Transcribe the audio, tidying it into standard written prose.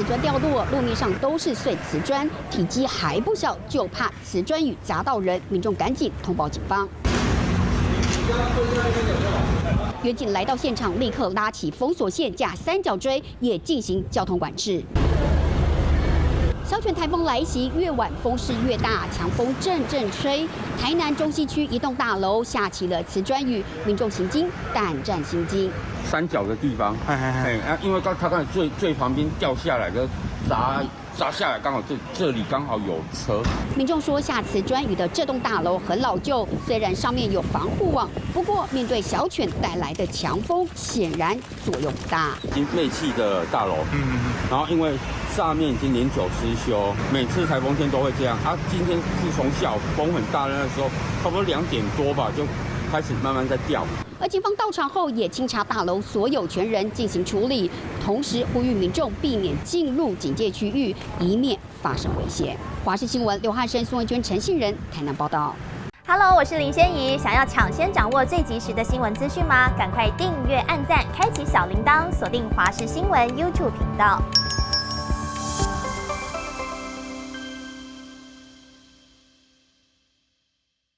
砖掉落，路面上都是碎瓷砖，体积还不小，就怕瓷砖雨砸到人，民众赶紧通报警方。远警来到现场，立刻拉起封锁线，架三角锥，也进行交通管制。小犬台风来袭，越晚风势越大，强风阵阵吹。台南中西区一栋大楼下起了瓷砖雨，民众行经胆战心惊。山脚的地方，因为它刚才最旁边掉下来的砸下来，刚好这里刚好有车。民众说，下瓷砖雨的这栋大楼很老旧，虽然上面有防护网，不过面对小犬带来的强风，显然作用不大。已经废弃的大楼，然后因为上面已经年久失修，每次台风天都会这样。今天是从下午风很大的那时候，差不多2点多吧，就开始慢慢在掉。而警方到场后也清查大楼所有权人进行处理，同时呼吁民众避免进入警戒区域，以免发生危险。华视新闻刘汉生、宋文娟、陈信仁台南报道。Hello， 我是林仙怡。想要抢先掌握最及时的新闻资讯吗？赶快订阅、按赞、开启小铃铛，锁定华视新闻 YouTube 频道。